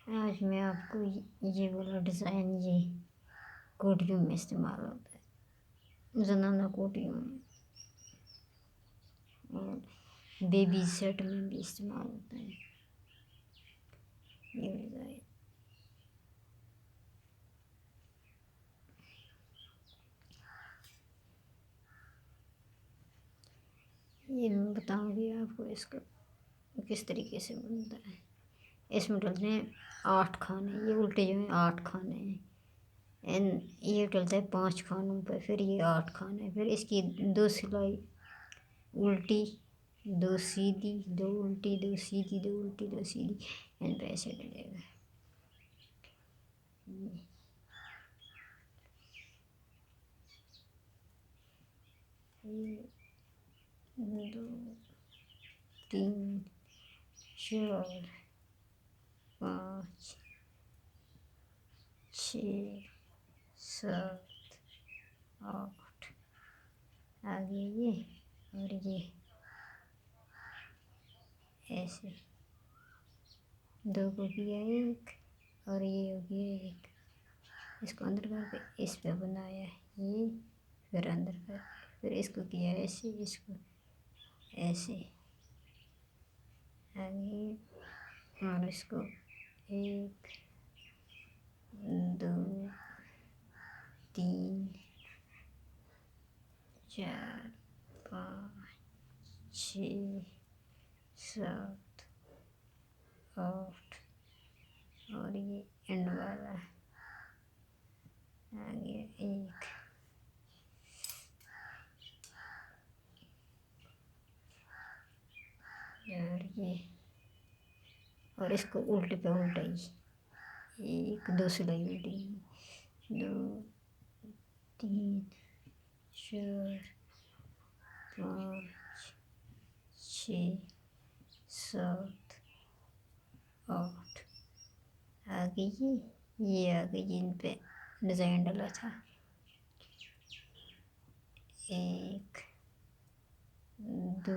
आज मैं आपको ये वाला डिज़ाइन ये कोटियों में इस्तेमाल होता है, जनाना कोटियों में और बेबी सेट में भी इस्तेमाल होता है ये डिज़ाइन। ये मैं बताऊंगी आपको इसको किस तरीके से बनता है। इसमें डलते हैं 8 खाने, ये उल्टे जो हैं 8 खाने हैं। ये डलता है 5 खानों पर, फिर ये 8 खाने, फिर इसकी 2 सिलाई उल्टी, 2 सीधी, 2 उल्टी, 2 सीधी, 2 उल्टी, 2 सीधी, इन पे ऐसे डलेगा। ये 2 3 4 5 6 7 8, आगे ये और ये ऐसे 2 को किया 1 और ये हो गया 1। इसको अंदर करके इस पे बनाया ये, फिर अंदर कर, फिर इसको किया ऐसे, इसको ऐसे आगे और इसको 1 2 3 4 5 6 7 8 और ये एंड वाला आगे 1 और ये, और इसको उल्टे पे उल्टा ही 1 2 सिलाई उल्टी, 2 3 4 5 6 7 8 आगे ये आगे जिन पे डिज़ाइन डाला था 1 2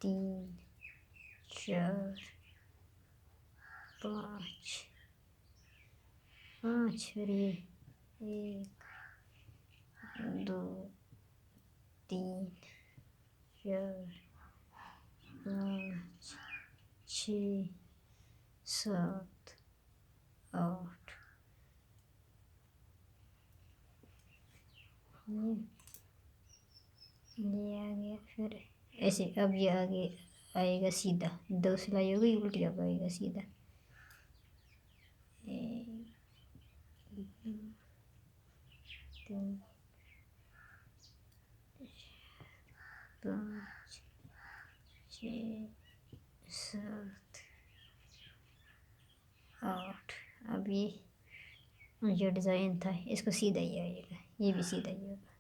3 4 5 और ये 1 2 3 4 5 6 7 8 ये आ गया। फिर ऐसे अब ये आगे आएगा सीधा, 2 सिलाई हो गई उल्टी, अब आएगा सीधा 1 2 3 5 6 7 8। अब ये जो डिज़ाइन था इसको सीधा ही आएगा, ये भी सीधा ही होगा।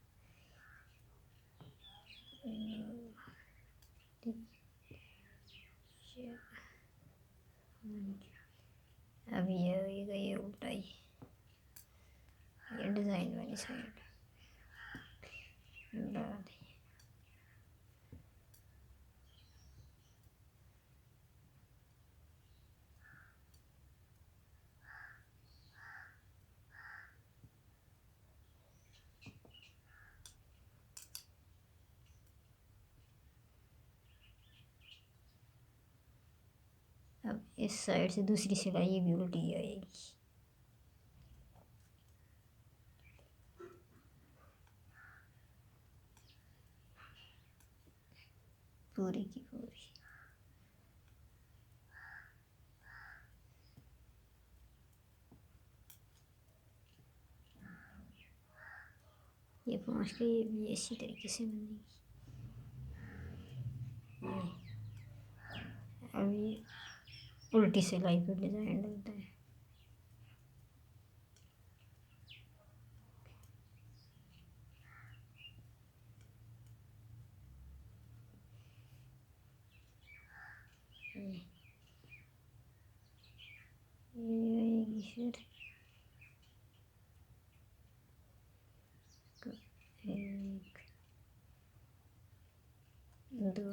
अब ये आएगा ये उल्टा ही, ये डिज़ाइन वाली साइड डाल दी। अब इस साइड से दूसरी सिलाई भी उल्टी आएगी, पूरी की पूरी। ये 5 का ये भी इसी तरीके से बनेगी। अब ये उल्टी सिलाई पर डिज़ाइन डलता है। ये आएगी फिर 1 2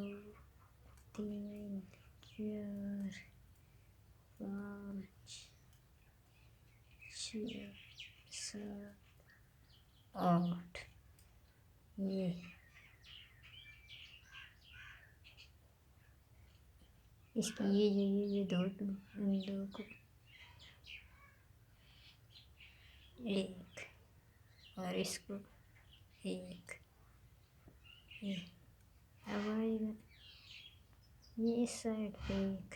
3 4 5 इसकी ये दो इन दो को एक और इसको एक। ये अब आएगा ये इस साइड पे एक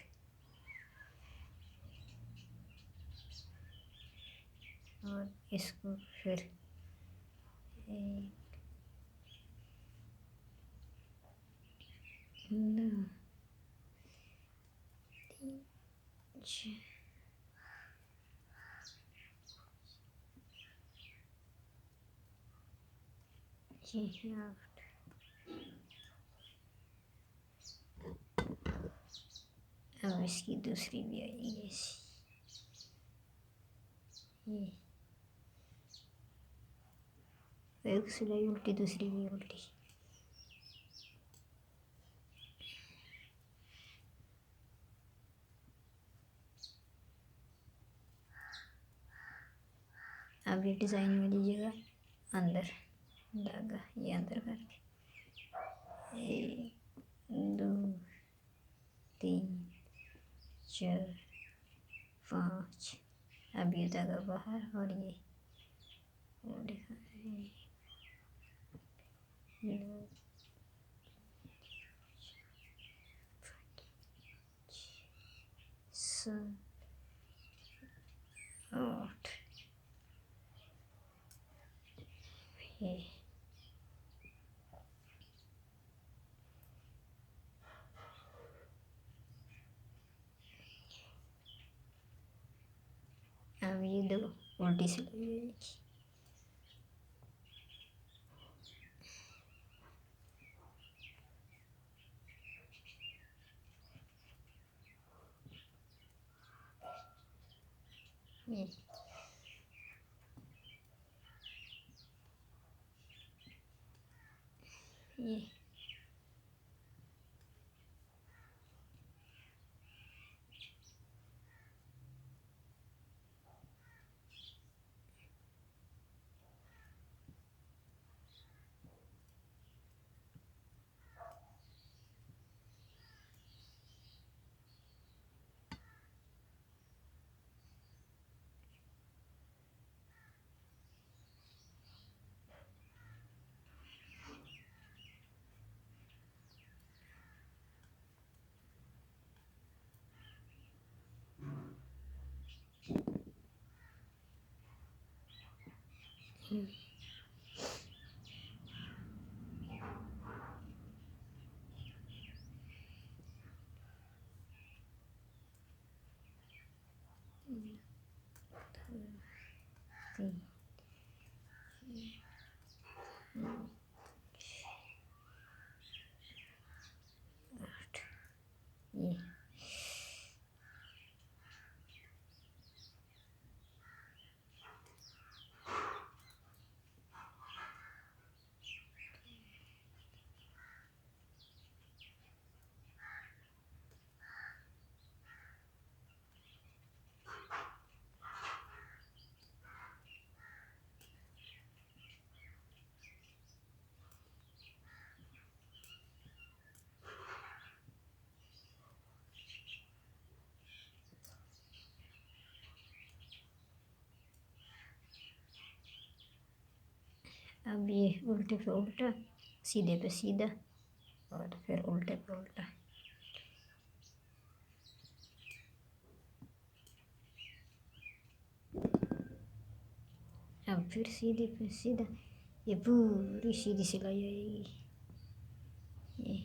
और इसको फिर एक दो तीन चार ये आठ। अब इसकी दूसरी भी आएगी ऐसी। ये एक सिलाई उल्टी दूसरी भी उल्टी। अब ये डिज़ाइन वाली जगह अंदर धागा ये अंदर करके 1 2 3 4 5। अब ये धागा बाहर और ये दिखा सात 8 ये अब ये दो उल्टी सिलाई जाएगी। ये ये तीन आठ ये अब ये उल्टे पे उल्टा सीधे पे सीधा और फिर उल्टे पे उल्टा। अब फिर सीधे पे सीधा ये पूरी सीधी सिलाई आएगी। ये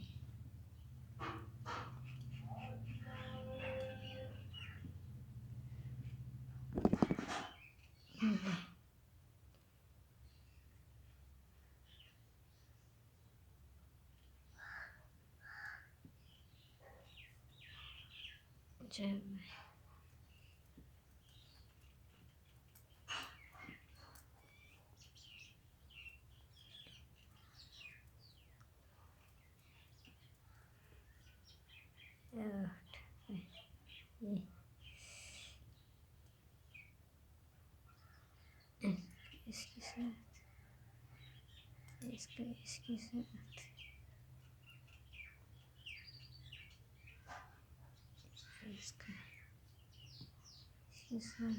जब आठ ये इसके साथ इसके साथ इसका शीशा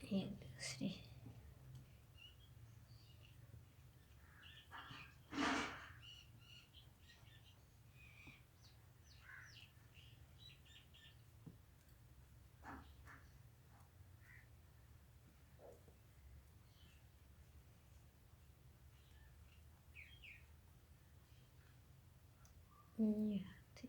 ये दूसरी ये थी।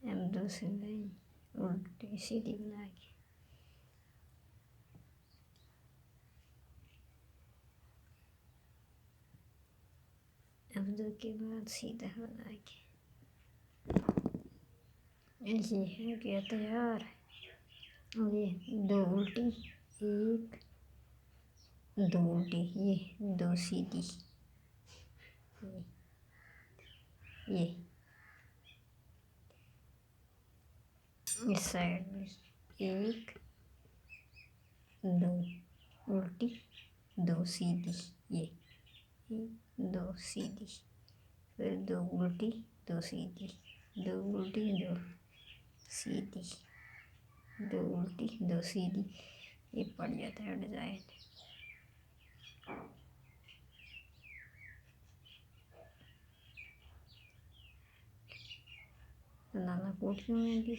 अब दूसरी लाइन उल्टी सीधी बना के अब दो के बाद सीधा बना के ये हो गया तैयार। और ये दो उल्टी, एक दो उल्टी, ये दो सीधी, ये इस साइड में एक दो उल्टी दो सीधी, ये एक दो सीधी, फिर दो उल्टी दो सीधी, दो उल्टी दो सीधी, दो उल्टी दो सीधी। ये पड़ जाता है डिज़ाइन। नाला कोटियों में भी